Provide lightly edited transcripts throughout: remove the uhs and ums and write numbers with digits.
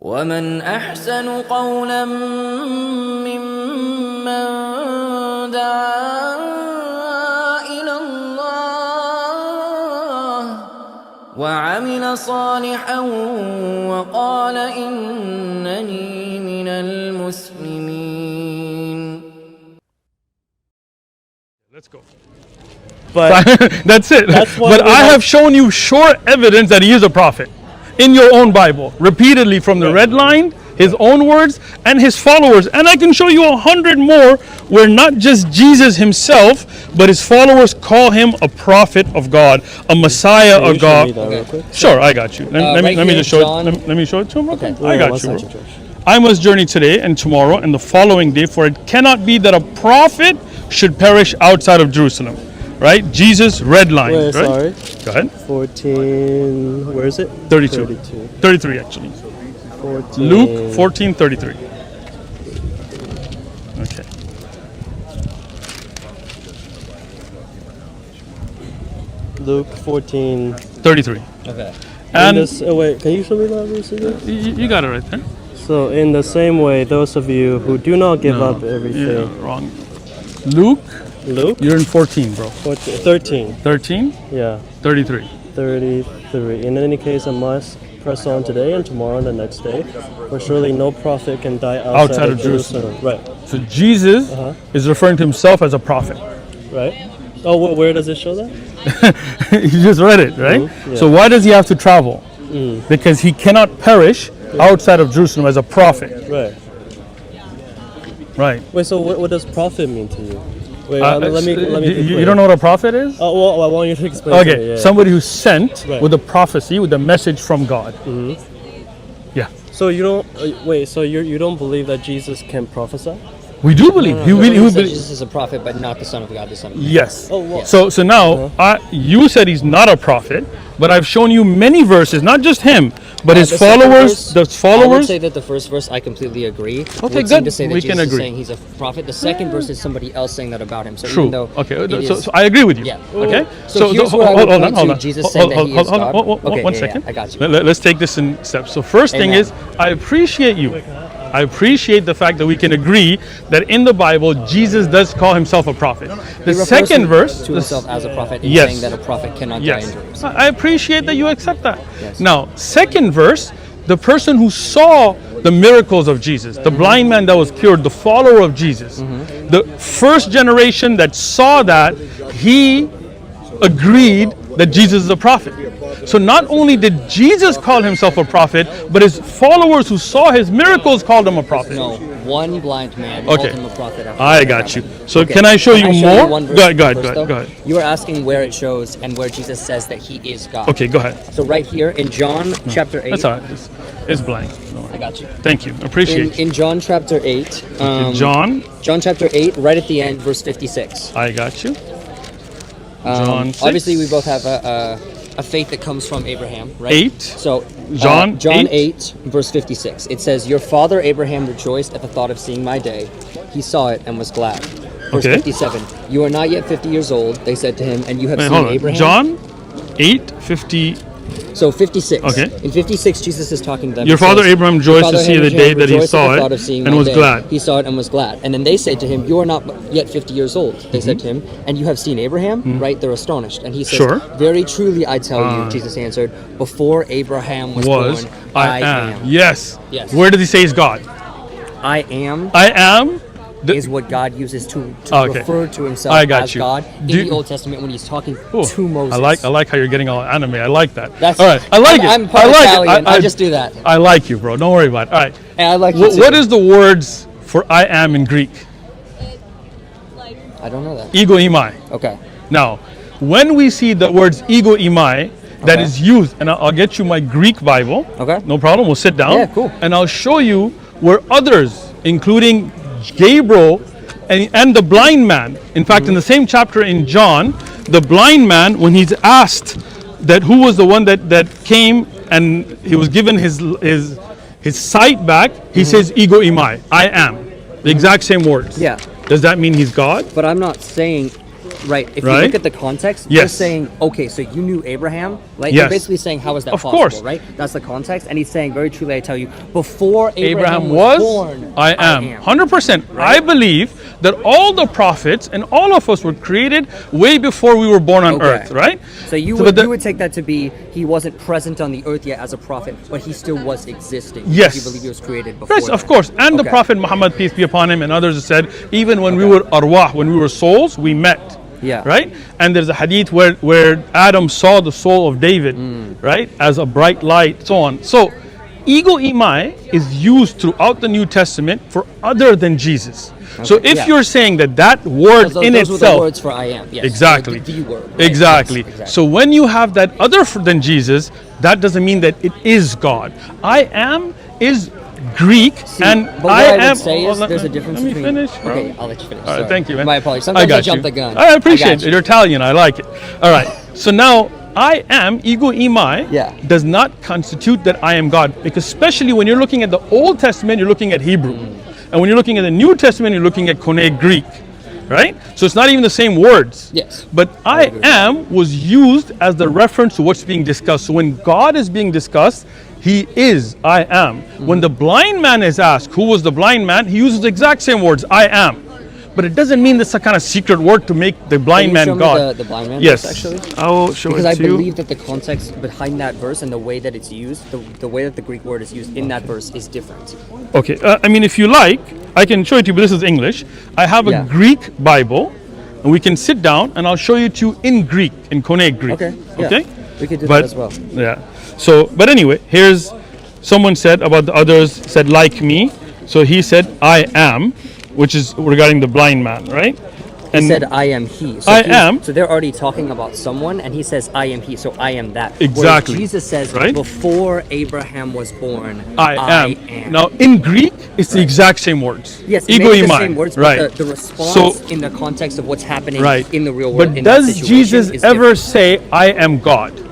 ومن أحسن قولا ممن دعا إلى الله وعمل صالحا وقال إنني من المسلمين. Let's go. But that's it. But I have shown you sure evidence that he is a prophet in your own Bible, repeatedly from the red line, his own words, and his followers. And I can show you 100 more where not just Jesus himself, but his followers call him a prophet of God, a Messiah of God. Sure, I got you. Let me just show it. Let me show it to him. Okay, I got you. I must journey today and tomorrow and the following day, for it cannot be that a prophet should perish outside of Jerusalem. Right? Jesus, red line. Wait, right? Sorry. Go ahead. 14, where is it? 32. 33 actually. 14. Luke 14:33. Okay. Luke 14:33. Okay. And wait, can you show me that verse again? You got it right there. So in the same way, those of you who do not give up everything. Yeah, wrong. Luke, you're in 14, bro. 13. 13? Yeah. 33. 33. In any case, I must press on today and tomorrow and the next day, for surely no prophet can die outside of Jerusalem. Right. So Jesus is referring to himself as a prophet. Right. Oh, where does it show that? You just read it, right? Yeah. So why does he have to travel? Because he cannot perish outside of Jerusalem as a prophet. Right. Right. Wait, so what does prophet mean to you? Wait, let me you don't know what a prophet is? Oh, well, I want you to explain. Okay, to me, somebody who's sent with a prophecy, with a message from God. Yeah. So you don't wait. So you don't believe that Jesus can prophesy? We do believe. Jesus is a prophet, but not the Son of God. The Son of God. Yes. Oh, wow. So now you said he's not a prophet, but I've shown you many verses, not just him, but his followers. The followers. I would say that the first verse I completely agree. Okay, good. To say that We Jesus can agree. Is saying he's a prophet. The second verse is somebody else saying that about him. So True. Even though so I agree with you. Yeah. Okay. So here's where I would point to Jesus saying that he is God. Okay, one second. I got you. Let's take this in steps. So first thing is, I appreciate you. I appreciate the fact that we can agree that in the Bible, Jesus does call himself a prophet. The second verse to himself as a prophet, and saying that a prophet cannot die in Jerusalem. I appreciate that you accept that. Yes. Now, second verse, the person who saw the miracles of Jesus, the blind man that was cured, the follower of Jesus, the first generation that saw that, he agreed that Jesus is a prophet. So not only did Jesus call himself a prophet, but his followers who saw his miracles called him a prophet. No, one blind man called him a prophet. I got you. So can I show you more? Go ahead. You were asking where it shows and where Jesus says that he is God. Okay, go ahead. So right here in John chapter 8. That's all right. It's blank. I got you. Thank you. Appreciate it. In John chapter 8. John chapter 8, right at the end, verse 56. I got you. John 6. Obviously, we both have a faith that comes from Abraham, right? 8. So John 8, verse 56. It says, "Your father Abraham rejoiced at the thought of seeing my day. He saw it and was glad." Verse 57. "You are not yet 50 years old," they said to him, "and you have seen Abraham." John 8:50. So 56. Okay. In 56, Jesus is talking to them. Your father Abraham rejoiced to see the day that he saw it and was glad. He saw it and was glad. And then they say to him, "You are not yet 50 years old," they said to him, "and you have seen Abraham?" Right? They're astonished. And he says, "Very truly I tell you," Jesus answered, "before Abraham was born, I am." Yes. Yes. Where does he say he's God? I am. I am. Is what God uses to refer to himself as God in the Old Testament when he's talking to Moses. I like how you're getting all anime. I like that. That's, all right. I like it. I'm part Italian. I just do that. I like you, bro. Don't worry about it. All right. And I like you too. What is the words for I am in Greek? I don't know that. 𝐤𝐭𝐚𝐲. Okay. Now, when we see the words 𝐤𝐭𝐚𝐲 that is used, and I'll get you my Greek Bible. Okay. No problem. We'll sit down. Yeah, cool. And I'll show you where others, including Gabriel and the blind man. In fact, in the same chapter in John, the blind man, when he's asked that who was the one that came and he was given his sight back, he says 𝐤𝐭𝐚𝐲, I am. The exact same words. Yeah. Does that mean he's God? But I'm not saying Right. If you look at the context, they're saying, okay, so you knew Abraham, right? They're basically saying, how is that possible, course. right? That's the context. And he's saying, very truly, I tell you, before Abraham was born, I am. 100%. Right? I believe that all the prophets and all of us were created way before we were born on earth, right? So you would take that to be, he wasn't present on the earth yet as a prophet, but he still was existing. Yes. You believe he was created before Yes, of course. And the Prophet Muhammad, peace be upon him, and others have said, even when we were arwah, when we were souls, we met. Yeah. Right? And there's a hadith where Adam saw the soul of David, right? As a bright light, so on. So, 𝐬𝐭𝐚𝐲 is used throughout the New Testament for other than Jesus. Okay. So if you're saying that word in those itself, were the words for I am. Yes. Exactly. The word. Right? Exactly. Yes, exactly. So when you have that other than Jesus, that doesn't mean that it is God. I am is Greek, and but what I would say is there's a difference between. Let me finish. Okay, I'll let you finish. All right, thank you, man. My apologies. Sometimes I jump the gun. I appreciate it. You're Italian. I like it. All right. So now, I am 𝐬𝐭𝐚𝐲 does not constitute that I am God, because especially when you're looking at the Old Testament, you're looking at Hebrew, and when you're looking at the New Testament, you're looking at Koine Greek, right? So it's not even the same words. Yes. But I am was used as the reference to what's being discussed. So when God is being discussed, He is I am. When the blind man is asked, who was the blind man? He uses the exact same words, I am. But it doesn't mean that's a kind of secret word to make the blind man God. The blind man yes. verse, actually? I will show because it to you. Because I believe that the context behind that verse and the way that it's used, the way that the Greek word is used in that verse is different. Okay, I mean, if you like, I can show it to you, but this is English. I have a Greek Bible, and we can sit down, and I'll show you to in Greek, in Koine Greek. Okay. Okay? We could do that as well. Yeah. So, but anyway, here's, someone said about the others, said like me. So he said, I am, which is regarding the blind man, right? He said, I am he. So I am. So they're already talking about someone, and he says, I am he. So I am that. Exactly. Whereas Jesus says, before Abraham was born, I am. Now, in Greek, it's the exact same words. Yes, it may be the same words, right. but the response in the context of what's happening in the real world. But does Jesus ever say, I am God?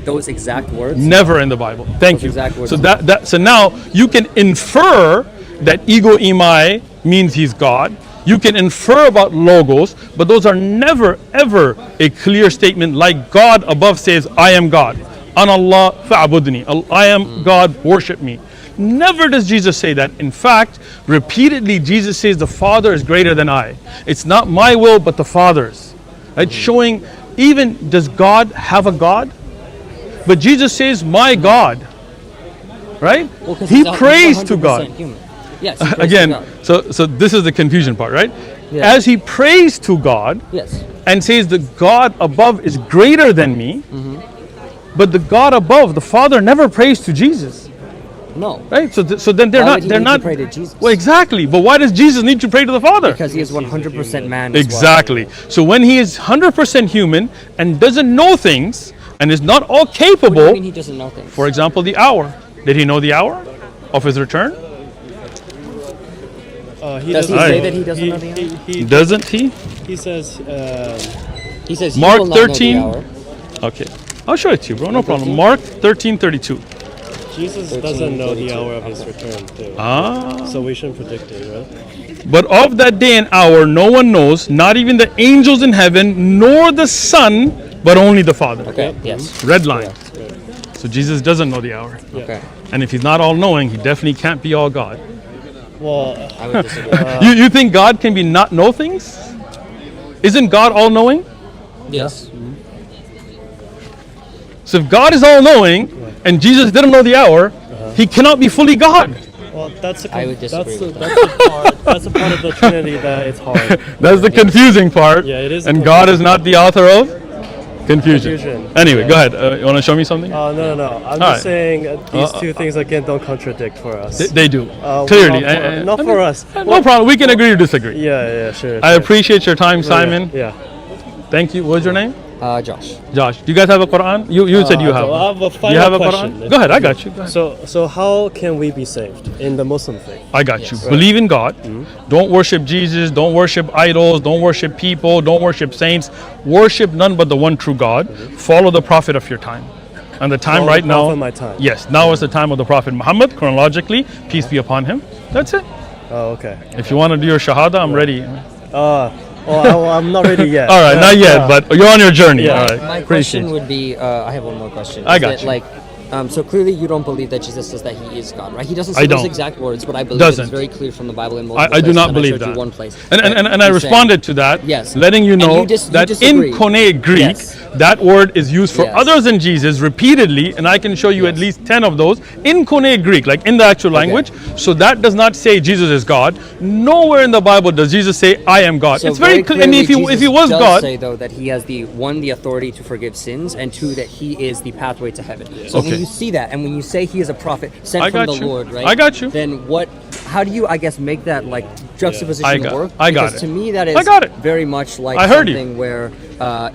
Those exact words? Never in the Bible. Thank you. Exact words. So so now you can infer that 𝐬𝐭𝐚𝐲 means he's God. You can infer about logos, but those are never ever a clear statement like God above says, I am God. An Allah fa'budni. I am God, worship me. Never does Jesus say that. In fact, repeatedly Jesus says the Father is greater than I. It's not my will but the Father's. Right? Showing even, does God have a God? But Jesus says, my God. Right? Well, he prays to God. Human. Yes. Again, so this is the confusion part, right? Yeah. As he prays to God and says the God above is greater than me, but the God above, the Father, never prays to Jesus. No. Right? So then they're why not they're not to pray to Jesus? Well, exactly. But why does Jesus need to pray to the Father? Because he is 100% man. Exactly. So when he is 100% human and doesn't know things and is not all capable. What do you mean he doesn't know things? For example, the hour. Did he know the hour of his return? Does he say that he doesn't know the hour? Doesn't he? He says. He says. Mark will not 13. Know the hour. Okay, I'll show it to you, bro. No problem. Mark 13:32. Jesus doesn't know the hour of his return, too. So we shouldn't predict it, right? But of that day and hour, no one knows, not even the angels in heaven, nor the Son, but only the Father. Okay. Yes. Red line. So Jesus doesn't know the hour. Okay. And if he's not all-knowing, he definitely can't be all God. Well, I would disagree. You think God can be not know things? Isn't God all-knowing? Yes. So if God is all-knowing and Jesus didn't know the hour, he cannot be fully God. Well, that's I would disagree. That's a part of the Trinity that it's hard. That's the confusing part. Yeah, it is. And God is not the author of confusion. Anyway, go ahead. You want to show me something? No. I'm just saying these two things again don't contradict for us. They do. Clearly. Not for us. No problem. We can agree to disagree. Yeah, sure. I appreciate your time, Simon. Yeah. Thank you. What's your name? Josh. Josh. Do you guys have a Quran? You said you have. I have a final you have a question. Quran? Go ahead. I got you. Go ahead. So how can we be saved in the Muslim faith? I got you. Believe in God. Don't worship Jesus. Don't worship idols. Don't worship people. Don't worship saints. Worship none but the one true God. Follow the Prophet of your time. And the time right now. My time. Yes. Now is the time of the Prophet Muhammad, chronologically. Peace be upon him. That's it. Oh, okay. If you want to do your shahada, I'm ready. Oh, I'm not ready yet. All right, not yet, but you're on your journey. Yeah. All right. My Appreciate question it. would be, I have one more question. I Is got that, you. Like, so clearly you don't believe that Jesus says that he is God, right? He doesn't say I those don't. exact words, but I believe Doesn't. it's very clear from the Bible in multiple I do places, not and believe I showed that. you one place. And I He's saying- responded to that, Yes. letting you And know you that disagree. in Koine Greek, Yes. that word is used for Yes. others than Jesus repeatedly, and I can show you at Yes. least 10 of those in Koine Greek, like in the actual language. So that does not say Jesus is God. Nowhere in the Bible does Jesus say, I am God. So It's very clear. And clearly if he Jesus was does God, say though that he has the authority to forgive sins, and two, that he is the pathway to heaven. So Okay. when you see that, and when you say he is a prophet sent I from got the you. Lord, right? I got you. Then how do you, I guess, make that like juxtaposition I got work? it. I got Because it. to me that is I got it. very much like I heard you. something where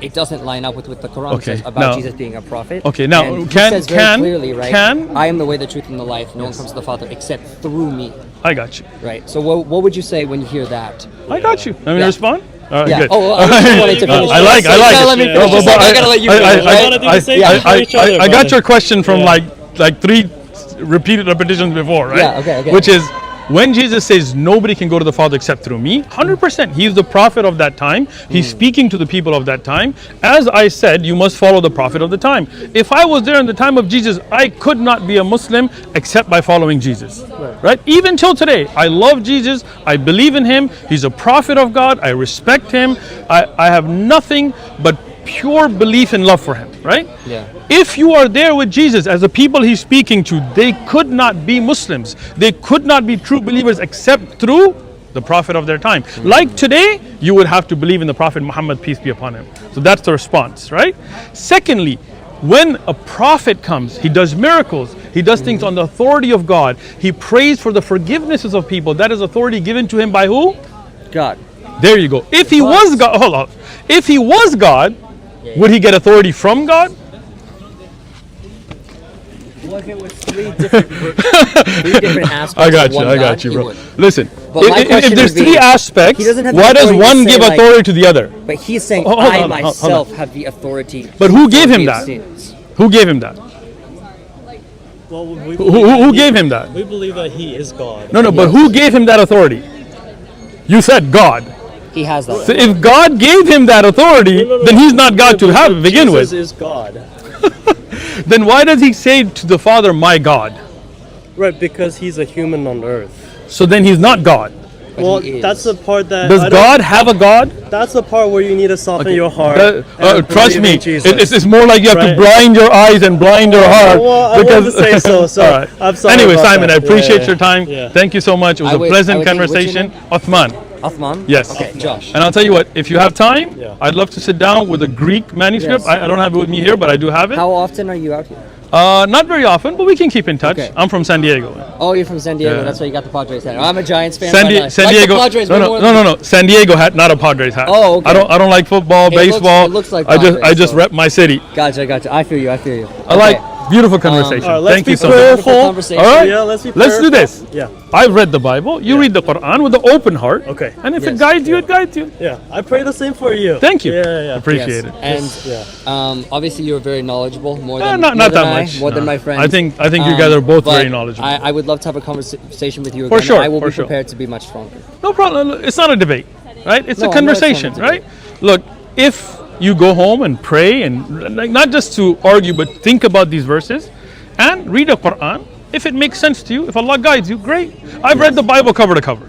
it doesn't line up with what the Quran Okay, says about now- Jesus being a prophet. Okay, now, And he can- says very can- clearly, right? can- I am the way, the truth, and the life. No one comes to the Father except through me. I got you. Right. So what would you say when you hear that? I got you. Let me Yeah. respond. All right, Yeah. good. Oh, I just wanted to finish. I like So you gotta it. let me No, finish. but- Just but I gotta let you finish, right? wanna do the same thing for each other, I got brother. your question from Yeah. like three repeated repetitions before, right? Yeah, okay. Which is, when Jesus says nobody can go to the Father except through me, 100%, he's the prophet of that time. He's speaking to the people of that time. As I said, you must follow the prophet of the time. If I was there in the time of Jesus, I could not be a Muslim except by following Jesus. Right? Even till today, I love Jesus. I believe in him. He's a prophet of God. I respect him. I have nothing but pure belief and love for him, right? Yeah. If you are there with Jesus as the people he's speaking to, they could not be Muslims. They could not be true believers except through the prophet of their time. Like today, you would have to believe in the Prophet Muhammad, peace be upon him. So that's the response, right? Secondly, when a prophet comes, he does miracles, he does things on the authority of God, he prays for the forgivenesses of people. That is authority given to him by who? God. There you go. If he was God, hold on. If he was God, would he get authority from God? What if it was three different aspects? I got of you, one I God? got you, He bro. would. Listen, But my if question there's would be, three aspects, he doesn't have the why does authority to one say, give like- authority to the other? But he's saying, Hold I on, hold on. myself have the authority. But who to gave him forgive that? sins. Who gave him that? Well, we Who gave him that? We believe that he is God. No, but who gave him that authority? You said God. He has that. So if God gave him that authority, then he's not God to have begin Jesus with. is God. Then why does he say to the Father, my God? Right, because he's a human on earth. So then he's not God. Well, he is. that's the part that Does I don't- God have a God? That's the part where you need to soften your heart. and Trust believe me, in Jesus. it's more like you have to Right. blind your eyes and blind your heart. Well, I wanted to say so, so All right. I'm sorry Anyway, about Simon, that. I appreciate Yeah, your time. yeah. Thank you so much. It was I a would- pleasant I would think- what's your conversation. name? Othman. Uthman? Yes. Okay, Josh. And I'll tell you what, if you have time, Yeah. I'd love to sit down with a Greek manuscript. Yes. I don't have it with me here, but I do have it. How often are you out here? Not very often, but we can keep in touch. Okay. I'm from San Diego. Oh, you're from San Diego. Yeah. That's why you got the Padres hat. I'm a Giants fan. San, but I San like Diego. The Padres No, way no, more no, than- no, no. San Diego hat, not a Padres hat. Oh, okay. I don't like football, It looks- baseball. it looks like I Padres, just so- rep my city. Gotcha. I feel you. I like beautiful conversation. All right, let's Thank be you so much. prayerful. All right, Yeah, let's be let's do prayerful. this. Yeah. I've read the Bible. You read the Quran with an open heart. Okay. And if it Yes. guides you, it guides you. Yeah, I pray the same for you. Thank you. Yeah. Appreciate Yes. it. And obviously you're very knowledgeable, more than Not more that than much. more than No. my friends. I think you guys are both but very knowledgeable. I would love to have a conversation with you For again. sure, I will for be sure. prepared to be much stronger. No problem. It's not a debate, right? It's No, a I know it's not a conversation, debate. right? Look, if you go home and pray and like, not just to argue, but think about these verses and read the Quran. If it makes sense to you, if Allah guides you, great. I've read the Bible cover to cover.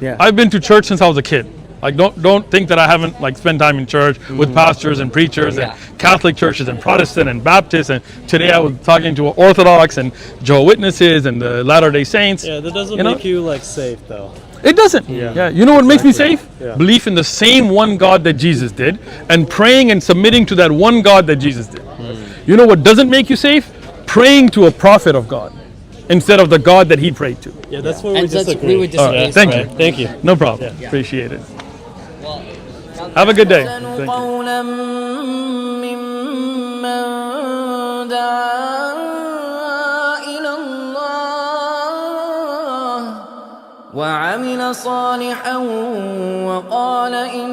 Yeah. I've been to church since I was a kid. Like don't think that I haven't like spent time in church with pastors and preachers Yeah. and Catholic churches and Protestant and Baptist, and today I was talking to Orthodox and Jehovah's Witnesses and the Latter-day Saints. Yeah, that doesn't You know? make you like safe though. It doesn't. Yeah. You know what makes me safe? Yeah. Belief in the same one God that Jesus did and praying and submitting to that one God that Jesus did. You know what doesn't make you safe? Praying to a prophet of God instead of the God that he prayed to. Yeah, that's where we And that's- disagree. we would All disagree. right. Thank you. Right, thank you. No problem. Appreciate it. Have a good day. Thank you. قولا ممن دعا إلى الله وعمل صالحا وقال إن